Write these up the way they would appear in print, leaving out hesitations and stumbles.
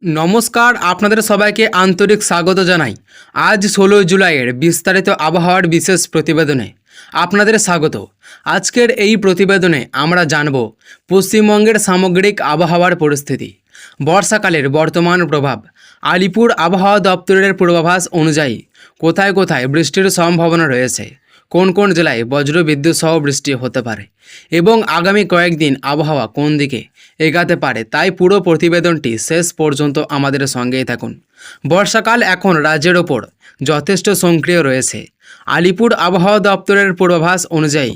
নমস্কার, আপনাদের সবাইকে আন্তরিক স্বাগত জানাই। আজ ১৬ জুলাইয়ের বিস্তারিত আবহাওয়ার বিশেষ প্রতিবেদনে আপনাদের স্বাগত। আজকের এই প্রতিবেদনে আমরা জানব পশ্চিমবঙ্গের সামগ্রিক আবহাওয়ার পরিস্থিতি, বর্ষাকালের বর্তমান প্রভাব, আলিপুর আবহাওয়া দপ্তরের পূর্বাভাস অনুযায়ী কোথায় কোথায় বৃষ্টির সম্ভাবনা রয়েছে, কোন কোন জেলায় বজ্রবিদ্যুৎ সহ বৃষ্টি হতে পারে এবং আগামী কয়েকদিন আবহাওয়া কোন দিকে এগাতে পারে, তাই পুরো প্রতিবেদনটি শেষ পর্যন্ত আমাদের সঙ্গেই থাকুন। বর্ষাকাল এখন রাজ্যের ওপর যথেষ্ট সক্রিয় রয়েছে। আলিপুর আবহাওয়া দপ্তরের পূর্বাভাস অনুযায়ী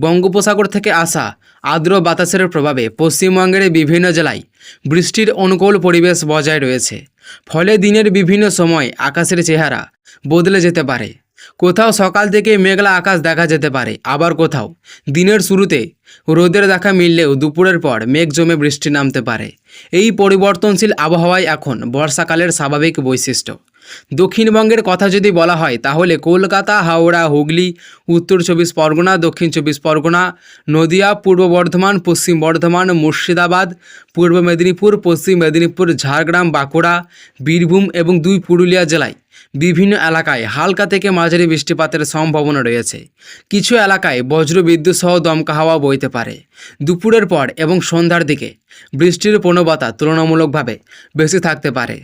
বঙ্গোপসাগর থেকে আসা আর্দ্র বাতাসের প্রভাবে পশ্চিমবঙ্গের বিভিন্ন জেলায় বৃষ্টির অনুকূল পরিবেশ বজায় রয়েছে। ফলে দিনের বিভিন্ন সময় আকাশের চেহারা বদলে যেতে পারে। কোথাও সকাল থেকে মেঘলা আকাশ দেখা যেতে পারে, আবার কোথাও দিনের শুরুতে রোদের দেখা মিললেও দুপুরের পর মেঘ জমে বৃষ্টি নামতে পারে। এই পরিবর্তনশীল আবহাওয়াই এখন বর্ষাকালের স্বাভাবিক বৈশিষ্ট্য। দক্ষিণবঙ্গের কথা যদি বলা হয় তাহলে কলকাতা, হাওড়া, হুগলি, উত্তর ২৪ পরগনা, দক্ষিণ ২৪ পরগনা, নদিয়া, পূর্ব বর্ধমান, পশ্চিম বর্ধমান, মুর্শিদাবাদ, পূর্ব মেদিনীপুর, পশ্চিম মেদিনীপুর, ঝাড়গ্রাম, বাঁকুড়া, বীরভূম এবং ২ পুরুলিয়া জেলায় বিভিন্ন এলাকায় হালকা থেকে মাঝারি বৃষ্টিপাতের সম্ভাবনা রয়েছে। কিছু এলাকায় বজ্রবিদ্যুৎ সহ দমকা হাওয়া বইতে পারে। দুপুরের পর এবং সন্ধ্যার দিকে বৃষ্টির প্রবণতা তুলনামূলকভাবে বেশি থাকতে পারে।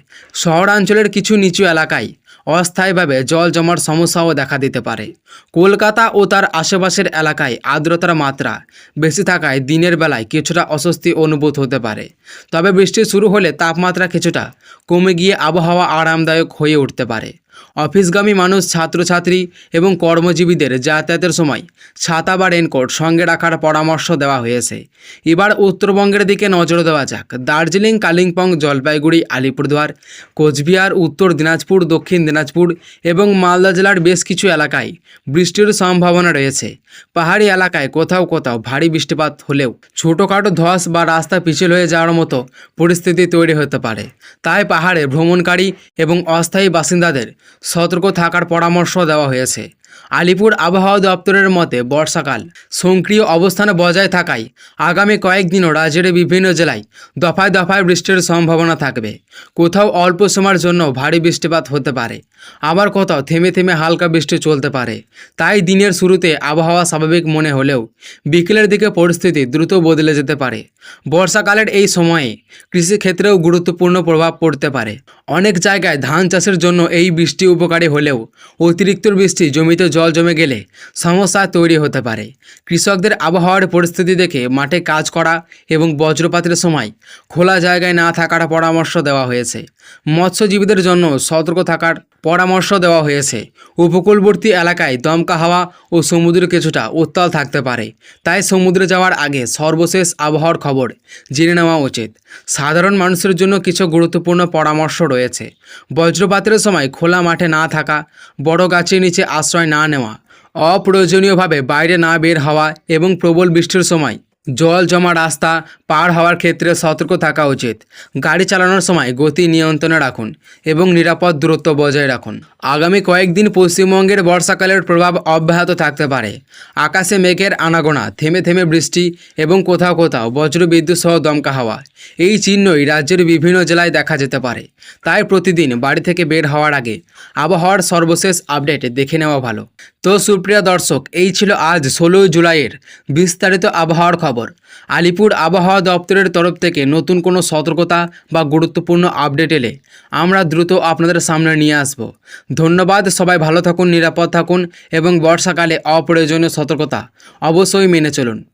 শহরাঞ্চলের কিছু নিচু এলাকায় অস্থায়ীভাবে জল জমার সমস্যাও দেখা দিতে পারে। কলকাতা ও তার আশেপাশের এলাকায় আর্দ্রতার মাত্রা বেশি থাকায় দিনের বেলায় কিছুটা অস্বস্তি অনুভূত হতে পারে। তবে বৃষ্টি শুরু হলে তাপমাত্রা কিছুটা কমে গিয়ে আবহাওয়া আরামদায়ক হয়ে উঠতে পারে। অফিসগামী মানুষ, ছাত্রছাত্রী এবং কর্মজীবীদের যাতায়াতের সময় ছাতা বা রেনকোট সঙ্গে রাখার পরামর্শ দেওয়া হয়েছে। এবার উত্তরবঙ্গের দিকে নজর দেওয়া যাক। দার্জিলিং, কালিম্পং, জলপাইগুড়ি, আলিপুরদুয়ার, কোচবিহার, উত্তর দিনাজপুর, দক্ষিণ দিনাজপুর এবং মালদা জেলার বেশ কিছু এলাকায় বৃষ্টির সম্ভাবনা রয়েছে। পাহাড়ি এলাকায় কোথাও কোথাও ভারী বৃষ্টিপাত হলেও ছোটোখাটো ধস বা রাস্তা পিছল হয়ে যাওয়ার মতো পরিস্থিতি তৈরি হতে পারে। তাই পাহাড়ে ভ্রমণকারী এবং অস্থায়ী বাসিন্দাদের সতর্ক থাকার পরামর্শ দেওয়া হয়েছে। আলিপুর আবহাওয়া দপ্তরের মতে বর্ষাকাল সক্রিয় অবস্থানে বজায় থাকায় আগামী কয়েকদিনও রাজ্যের বিভিন্ন জেলায় দফায় দফায় বৃষ্টির সম্ভাবনা থাকবে। কোথাও অল্প সময়ের জন্য ভারী বৃষ্টিপাত হতে পারে, আবার কোথাও থেমে থেমে হালকা বৃষ্টি চলতে পারে। তাই দিনের শুরুতে আবহাওয়া স্বাভাবিক মনে হলেও বিকেলের দিকে পরিস্থিতি দ্রুত বদলে যেতে পারে। বর্ষাকালের এই সময়ে কৃষিক্ষেত্রেও গুরুত্বপূর্ণ প্রভাব পড়তে পারে। অনেক জায়গায় ধান চাষের জন্য এই বৃষ্টি উপকারী হলেও অতিরিক্ত বৃষ্টি জমিতে জল জমে গেলে সমস্যা তৈরি হতে পারে। কৃষকদের আবহাওয়ার পরিস্থিতি দেখে মাঠে কাজ করা এবং বজ্রপাতের সময় খোলা জায়গায় না থাকার পরামর্শ দেওয়া হয়েছে। মৎস্যজীবীদের জন্য সতর্ক থাকার পরামর্শ দেওয়া হয়েছে। উপকূলবর্তী এলাকায় দমকা হাওয়া ও সমুদ্র কিছুটা উত্তাল থাকতে পারে, তাই সমুদ্রে যাওয়ার আগে সর্বশেষ আবহাওয়ার খবর জেনে নেওয়া উচিত। সাধারণ মানুষের জন্য কিছু গুরুত্বপূর্ণ পরামর্শ রয়েছে। বজ্রপাতের সময় খোলা মাঠে না থাকা, বড় গাছের নিচে আশ্রয় না নেওয়া, অপ্রয়োজনীয়ভাবে বাইরে না বের হওয়া এবং প্রবল বৃষ্টির সময় জল জমা রাস্তা পার হওয়ার ক্ষেত্রে সতর্ক থাকা উচিত। গাড়ি চালানোর সময় গতি নিয়ন্ত্রণে রাখুন এবং নিরাপদ দূরত্ব বজায় রাখুন। আগামী কয়েকদিন পশ্চিমবঙ্গের বর্ষাকালের প্রভাব অব্যাহত থাকতে পারে। আকাশে মেঘের আনাগোনা, থেমে থেমে বৃষ্টি এবং কোথাও কোথাও বজ্রবিদ্যুৎ সহ দমকা হাওয়া, এই চিহ্নই রাজ্যের বিভিন্ন জেলায় দেখা যেতে পারে। তাই প্রতিদিন বাড়ি থেকে বের হওয়ার আগে আবহাওয়ার সর্বশেষ আপডেট দেখে নেওয়া ভালো। তো সুপ্রিয় দর্শক, এই ছিল আজ ১৬ জুলাইয়ের বিস্তারিত আবহাওয়ার খবর। আলিপুর আবহাওয়া দপ্তরের তরফ থেকে নতুন কোনো সতর্কতা বা গুরুত্বপূর্ণ আপডেট এলে আমরা দ্রুত আপনাদের সামনে নিয়ে আসব। ধন্যবাদ। সবাই ভালো থাকুন, নিরাপদ থাকুন এবং বর্ষাকালে অপ্রয়োজনীয় সতর্কতা অবশ্যই মেনে চলুন।